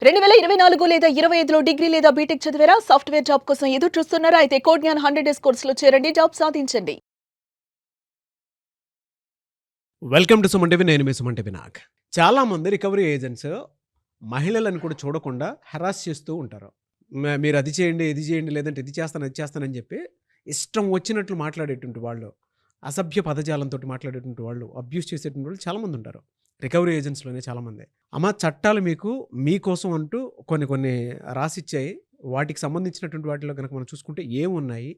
2024 లేదా 25లో డిగ్రీ లేదా బీటెక్ చదివారా? సాఫ్ట్‌వేర్ జాబ్ కోసం ఎదురు చూస్తున్నారా? అయితే కోడ్ జ్ఞాన్ 100 డేస్ కోర్సులో చేరండి. జాబ్ సాధించండి. Welcome to Suman TV. నేను మీ సుమన్ టీవీ నాగ్. చాలామంది రికవరీ ఏజెంట్స్ మహిళలను కూడా చూడకుండా హెరాస్ చేస్తూ ఉంటారు. మీరు అది చేయండి, ఇది చేయండి, లేదంటే ఇది చేస్తాను, అది చేస్తానని చెప్పి ఇష్టం వచ్చినట్లు మాట్లాడేటువంటి వాళ్ళు, అసభ్య పదజాలంతో మాట్లాడేటువంటి వాళ్ళు, అబ్యూస్ చేసేటువంటి వాళ్ళు చాలామంది ఉంటారు. రికవరీ ఏజెంట్స్లోనే చాలామంది. అమ్మ చట్టాలు మీకు మీకోసం అంటూ కొన్ని రాసిచ్చాయి. వాటికి సంబంధించినటువంటి వాటిలో కనుక మనం చూసుకుంటే ఏమున్నాయి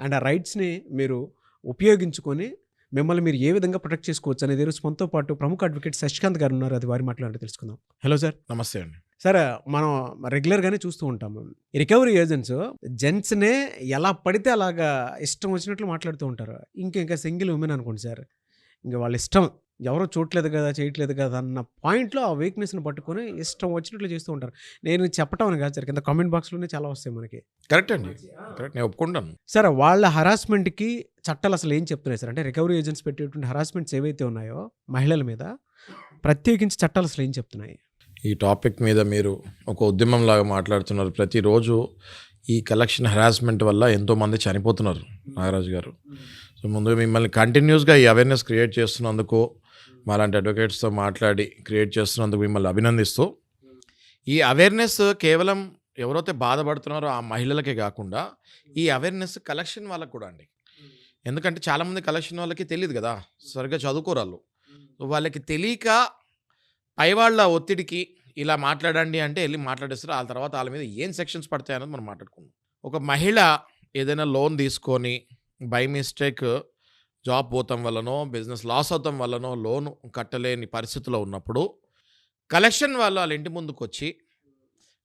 అండ్ ఆ రైట్స్ని మీరు ఉపయోగించుకొని మిమ్మల్ని మీరు ఏ విధంగా ప్రొటెక్ట్ చేసుకోవచ్చు అనేది ఈరోజు మనతో పాటు ప్రముఖ అడ్వకేట్ శశికాంత్ గారు ఉన్నారు. అది వారి మాట్లాడి తెలుసుకుందాం. Hello sir. నమస్తే అండి. సార్, మనం రెగ్యులర్గానే చూస్తూ ఉంటాము రికవరీ ఏజెంట్స్ జెంట్స్నే ఎలా పడితే అలాగా ఇష్టం వచ్చినట్లు మాట్లాడుతూ ఉంటారు. ఇంకా సింగిల్ ఉమెన్ అనుకోండి సార్, ఇంకా వాళ్ళ ఇష్టం, ఎవరో చూడలేదు కదా, చేయట్లేదు కదా అన్న పాయింట్లో ఆ వీక్నెస్ని పట్టుకొని ఇష్టం వచ్చినట్లు చేస్తూ ఉంటారు. నేను చెప్పటం అని కాదు సార్, కింద కామెంట్ బాక్స్లోనే చాలా వస్తాయి మనకి. కరెక్ట్ అండి, కరెక్ట్, నేను ఒప్పుకుంటాను. సార్, వాళ్ళ హరాస్మెంట్కి చట్టాలు అసలు ఏం చెప్తున్నాయి సార్? అంటే రికవరీ ఏజెంట్స్ పెట్టేటువంటి హరాస్మెంట్స్ ఏవైతే ఉన్నాయో మహిళల మీద ప్రత్యేకించి చట్టాలు అసలు ఏం చెప్తున్నాయి? ఈ టాపిక్ మీద మీరు ఒక ఉద్యమంలాగా మాట్లాడుతున్నారు. ప్రతిరోజు ఈ కలెక్షన్ హెరాస్మెంట్ వల్ల ఎంతోమంది చనిపోతున్నారు నాగరాజు గారు. సో ముందు మిమ్మల్ని కంటిన్యూస్గా ఈ అవేర్నెస్ క్రియేట్ చేస్తున్నందుకు, మాలాంటి అడ్వకేట్స్తో మాట్లాడి క్రియేట్ చేస్తున్నందుకు మిమ్మల్ని అభినందిస్తూ, ఈ అవేర్నెస్ కేవలం ఎవరైతే బాధపడుతున్నారో ఆ మహిళలకే కాకుండా ఈ అవేర్నెస్ కలెక్షన్ వాళ్ళకు కూడా అండి. ఎందుకంటే చాలామంది కలెక్షన్ వాళ్ళకి తెలియదు కదా, సరిగ్గా చదువుకోరాళ్ళు. వాళ్ళకి తెలియక పైవాళ్ళ ఒత్తిడికి ఇలా మాట్లాడండి అంటే వెళ్ళి మాట్లాడేస్తారు. ఆ తర్వాత వాళ్ళ మీద ఏం సెక్షన్స్ పడతాయన్నది మనం మాట్లాడుకుందాం. ఒక మహిళ ఏదైనా లోన్ తీసుకొని బై మిస్టేక్ జాబ్ పోతాం వల్లనో, బిజినెస్ లాస్ అవటం వల్లనో లోను కట్టలేని పరిస్థితిలో ఉన్నప్పుడు కలెక్షన్ వాళ్ళు వాళ్ళ ఇంటి ముందుకు వచ్చి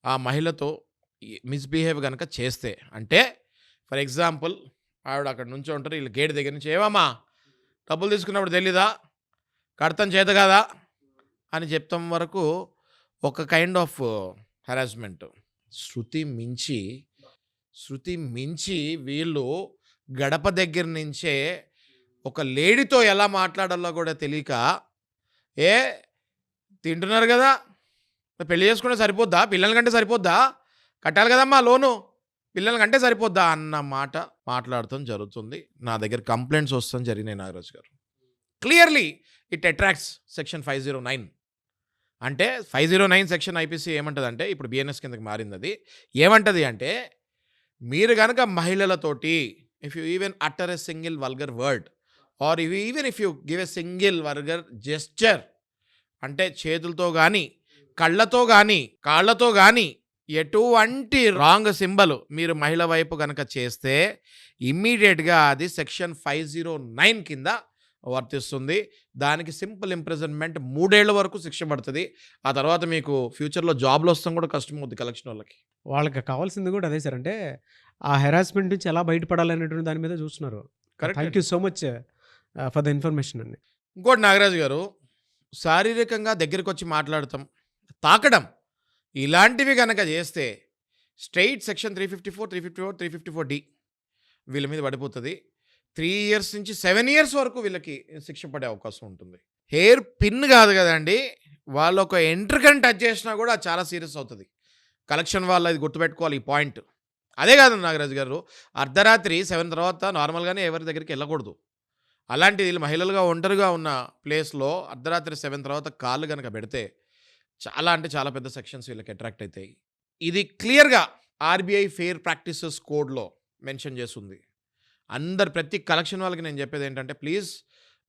ఆ మహిళతో మిస్బిహేవ్ కనుక చేస్తే, అంటే ఫర్ ఎగ్జాంపుల్ ఆవిడ అక్కడ నుంచి ఉంటారు, వీళ్ళు గేట్ దగ్గర నుంచి ఏమమ్మా డబ్బులు తీసుకున్నప్పుడు తెలీదా, కడతాం చేత కదా అని చెప్తాం వరకు ఒక కైండ్ ఆఫ్ హెరాస్మెంట్. శృతి మించి వీళ్ళు గడప దగ్గర నుంచే ఒక లేడీతో ఎలా మాట్లాడాలో కూడా తెలియక, ఏ తింటున్నారు కదా, పెళ్లి చేసుకుంటే సరిపోద్దా, పిల్లల కంటే సరిపోద్దా, కట్టాలి కదమ్మా లోను, పిల్లల కంటే సరిపోద్దా అన్న మాట మాట్లాడటం జరుగుతుంది. నా దగ్గర కంప్లైంట్స్ వస్తాం జరిగినాయి నాగరాజు గారు. Clearly it attracts section 509. అంటే 509 సెక్షన్ ఐపీసీ ఏమంటుందంటే, ఇప్పుడు బిఎన్ఎస్ కిందకి మారింది. అది ఏమంటుంది అంటే, మీరు కనుక మహిళలతోటి if you even utter a single vulgar word or even if you give a single vulgar gesture, అంటే చేతులతో కానీ కళ్ళతో కానీ కాళ్ళతో కానీ ఎటువంటి రాంగ్ సింబల్ మీరు మహిళ వైపు కనుక చేస్తే ఇమ్మీడియట్గా అది సెక్షన్ 509 కింద వర్తిస్తుంది. దానికి సింపుల్ ఇంప్రిజన్మెంట్ 3 ఏళ్ల వరకు శిక్ష పడుతుంది. ఆ తర్వాత మీకు ఫ్యూచర్లో జాబ్లో వస్తాం కూడా కష్టం అవుతుంది కలెక్షన్ వాళ్ళకి కావాల్సింది కూడా అదే సార్. అంటే ఆ హెరాస్మెంట్ నుంచి ఎలా బయటపడాలనేటువంటి దాని మీద చూస్తున్నారు. Thank you so much for the information అండి. ఇంకోటి నాగరాజు గారు, శారీరకంగా దగ్గరికి వచ్చి మాట్లాడటం, తాకడం, ఇలాంటివి కనుక చేస్తే స్ట్రైట్ సెక్షన్ 354 వీళ్ళ మీద పడిపోతుంది. 3 years నుంచి 7 years వరకు వీళ్ళకి శిక్ష పడే అవకాశం ఉంటుంది. హెయిర్ పిన్ కాదు కదండి, వాళ్ళు ఒక ఎంట్రికని టచ్ చేసినా కూడా చాలా సీరియస్ అవుతుంది. కలెక్షన్ వాళ్ళు అది గుర్తుపెట్టుకోవాలి ఈ పాయింట్. అదే కాదు నాగరాజు గారు, అర్ధరాత్రి 7 తర్వాత నార్మల్గానే ఎవరి దగ్గరికి వెళ్ళకూడదు. అలాంటి వీళ్ళు మహిళలుగా ఒంటరిగా ఉన్న ప్లేస్లో అర్ధరాత్రి 7 తర్వాత కాళ్ళు కనుక పెడితే చాలా అంటే చాలా పెద్ద సెక్షన్స్ వీళ్ళకి అట్రాక్ట్ అవుతాయి. ఇది క్లియర్గా ఆర్బీఐ ఫెయిర్ ప్రాక్టీసెస్ కోడ్లో మెన్షన్ చేస్తుంది. ప్రతి కలెక్షన్ వాళ్ళకి నేను చెప్పేది ఏంటంటే, ప్లీజ్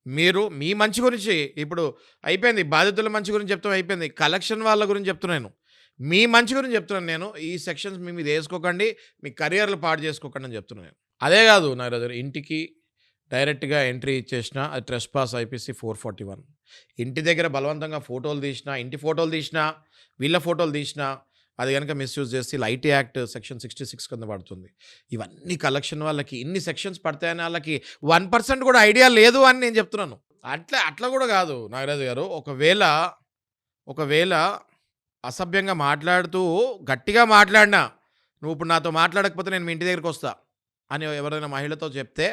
మీరు మీ మంచి గురించి, ఇప్పుడు అయిపోయింది బాధితుల మంచి గురించి చెప్తాం, అయిపోయింది కలెక్షన్ వాళ్ళ గురించి చెప్తున్నాను, మీ మంచి గురించి చెప్తున్నాను నేను. ఈ సెక్షన్స్ మీ మీద వేసుకోకండి, మీ కెరియర్లు పాడు చేసుకోకండి అని చెప్తున్నాను. అదే కాదు నాగరాజు, ఇంటికి డైరెక్ట్గా ఎంట్రీ ఇచ్చేసిన అది ట్రెస్ పాస్ ఐపీసీ 441. ఇంటి దగ్గర బలవంతంగా ఫోటోలు తీసినా, ఇంటి ఫోటోలు తీసినా, వీళ్ళ ఫోటోలు తీసినా అది కనుక మిస్యూజ్ చేసి ఐటీ యాక్ట్ సెక్షన్ 66 కింద పడుతుంది. ఇవన్నీ కలెక్షన్ వాళ్ళకి ఇన్ని సెక్షన్స్ పడతాయని వాళ్ళకి 1% కూడా ఐడియా లేదు అని నేను చెప్తున్నాను. అట్లా కూడా కాదు నాగరాజు గారు. ఒకవేళ అసభ్యంగా మాట్లాడుతూ గట్టిగా మాట్లాడినా, నువ్వు ఇప్పుడు నాతో మాట్లాడకపోతే నేను మీ ఇంటి దగ్గరికి వస్తా అని ఎవరైనా మహిళతో చెప్తే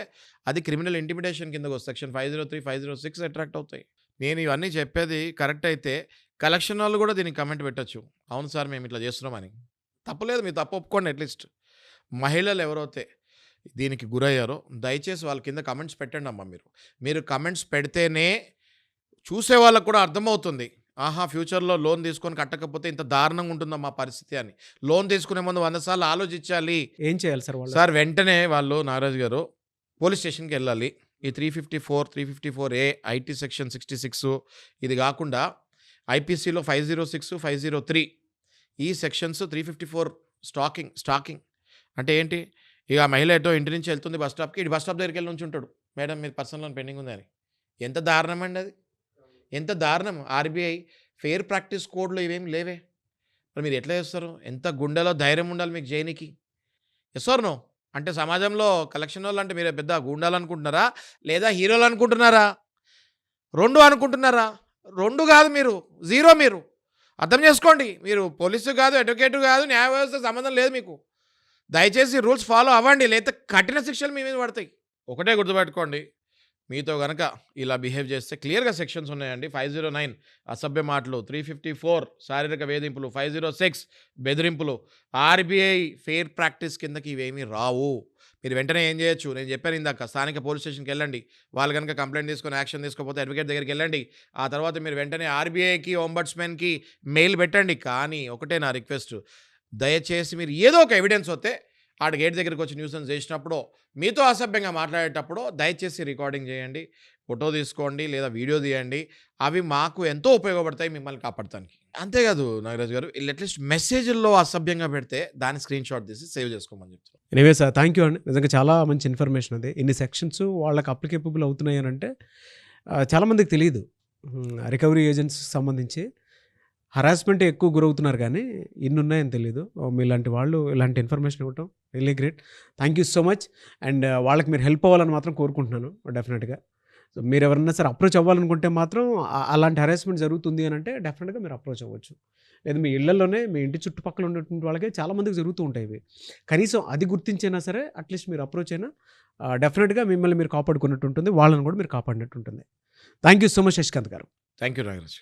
అది క్రిమినల్ ఇంటిమిడేషన్ కిందకు వస్తుంది. సెక్షన్ 503, 506 అట్రాక్ట్ అవుతాయి. నేను ఇవన్నీ చెప్పేది కరెక్ట్ అయితే కలెక్షన్ వాళ్ళు కూడా దీనికి కమెంట్ పెట్టొచ్చు. అవును సార్ మేము ఇట్లా చేస్తున్నామని. తప్పులేదు, మీరు తప్పు ఒప్పుకోండి అట్లీస్ట్. మహిళలు ఎవరైతే దీనికి గురయ్యారో దయచేసి వాళ్ళ కింద కమెంట్స్ పెట్టండి అమ్మా. మీరు కమెంట్స్ పెడితేనే చూసే వాళ్ళకు కూడా అర్థమవుతుంది. ఆహా, ఫ్యూచర్లో లోన్ తీసుకొని కట్టకపోతే ఇంత దారుణంగా ఉంటుందో మా పరిస్థితి అని. లోన్ తీసుకునే ముందు 100 సార్లు ఆలోచించాలి. ఏం చేయాలి సార్ వాళ్ళు? సార్ వెంటనే వాళ్ళు నాగరాజు గారు పోలీస్ స్టేషన్కి వెళ్ళాలి. ఈ 354, 354A, ఐటీ సెక్షన్ 66, ఇది కాకుండా ఐపీసీలో 506, 503 ఈ సెక్షన్స్ 354 స్టాకింగ్ అంటే ఏంటి? ఇక ఆ మహిళ ఎటో ఇంటి నుంచి వెళ్తుంది బస్ స్టాప్కి, ఇటు బస్ స్టాప్ దగ్గరికి వెళ్ళి నుంచి ఉంటాడు, మేడం మీరు పర్సనల్ లోన్ పెండింగ్ ఉంది అని. ఎంత దారుణం అండి అది, ఎంత దారుణం. ఆర్బీఐ ఫెయిర్ ప్రాక్టీస్ కోడ్లో ఇవేమి లేవే. మరి మీరు ఎట్లా చేస్తారు? ఎంత గుండెలో ధైర్యం ఉండాలి మీకు జైనికి. Yes are no? అంటే సమాజంలో కలెక్షన్ వాళ్ళు అంటే మీరు పెద్ద గుండాలు అనుకుంటున్నారా, లేదా హీరోలు అనుకుంటున్నారా, 2 అనుకుంటున్నారా? 2 కాదు, మీరు 0. మీరు అర్థం చేసుకోండి. మీరు పోలీసు కాదు, అడ్వకేటు కాదు, న్యాయ వ్యవస్థ సంబంధం లేదు మీకు. దయచేసి రూల్స్ ఫాలో అవ్వండి, లేదా కఠిన శిక్షలు మీ మీద పడతాయి. ఒకటే గుర్తుపెట్టుకోండి, మీతో కనుక ఇలా బిహేవ్ చేస్తే క్లియర్గా సెక్షన్స్ ఉన్నాయండి. 509 అసభ్య మాటలు, 354 శారీరక వేధింపులు, 506 బెదిరింపులు. ఆర్బీఐ ఫెయిర్ ప్రాక్టీస్ కిందకి ఇవేమీ రావు. మీరు వెంటనే ఏం చేయొచ్చు, నేను చెప్పాను ఇందాక, స్థానిక పోలీస్ స్టేషన్కి వెళ్ళండి. వాళ్ళు కనుక కంప్లైంట్ తీసుకొని యాక్షన్ తీసుకోకపోతే అడ్వకేట్ దగ్గరికి వెళ్ళండి. ఆ తర్వాత మీరు వెంటనే ఆర్బీఐకి, ఓంబడ్స్మెన్కి మెయిల్ పెట్టండి. కానీ ఒకటే నా రిక్వెస్ట్, దయచేసి మీరు ఏదో ఒక ఎవిడెన్స్ వస్తే ఆడ గేట్ దగ్గరికి వచ్చి న్యూసెన్స్ చేసినప్పుడు, మీతో అసభ్యంగా మాట్లాడేటప్పుడు దయచేసి రికార్డింగ్ చేయండి, ఫోటో తీసుకోండి, లేదా వీడియో తీయండి. అవి మాకు ఎంతో ఉపయోగపడతాయి మిమ్మల్ని కాపాడటానికి. అంతేకాదు నాగరాజు గారు, అట్లీస్ట్ మెసేజ్ల్లో అసభ్యంగా పెడితే దాని స్క్రీన్ షాట్ తీసి సేవ్ చేసుకోమని చెప్తాను. ఎనీవే సార్, థ్యాంక్ యూ అండి. నిజంగా చాలా మంచి ఇన్ఫర్మేషన్ అది. ఇన్ని సెక్షన్స్ వాళ్ళకి అప్లికేబుల్ అవుతున్నాయి అని అంటే చాలామందికి తెలియదు. రికవరీ ఏజెంట్స్ సంబంధించి హరాస్మెంట్ ఎక్కువ గురవుతున్నారు, కానీ ఇన్ని ఉన్నాయని తెలియదు. మీలాంటి వాళ్ళు ఇలాంటి ఇన్ఫర్మేషన్ ఇవ్వటం really great. Thank you so much. And వాళ్ళకి మీరు హెల్ప్ అవ్వాలని మాత్రం కోరుకుంటున్నాను డెఫినెట్గా. సో మీరు ఎవరన్నా సరే అప్రోచ్ అవ్వాలనుకుంటే మాత్రం అలాంటి హరాస్మెంట్ జరుగుతుంది అని అంటే డెఫినెట్గా మీరు అప్రోచ్ అవ్వచ్చు. లేదా మీ ఇళ్లలోనే, మీ ఇంటి చుట్టుపక్కల ఉన్నటువంటి వాళ్ళకే చాలామందికి జరుగుతూ ఉంటాయి ఇవి. కనీసం అది గుర్తించైనా సరే అట్లీస్ట్ మీరు అప్రోచ్ అయినా డెఫినెట్గా మిమ్మల్ని మీరు కాపాడుకున్నట్టు ఉంటుంది, వాళ్ళని కూడా మీరు కాపాడినట్టు ఉంటుంది. Thank you so much Shashikanth garu. Thank you Nagaraju.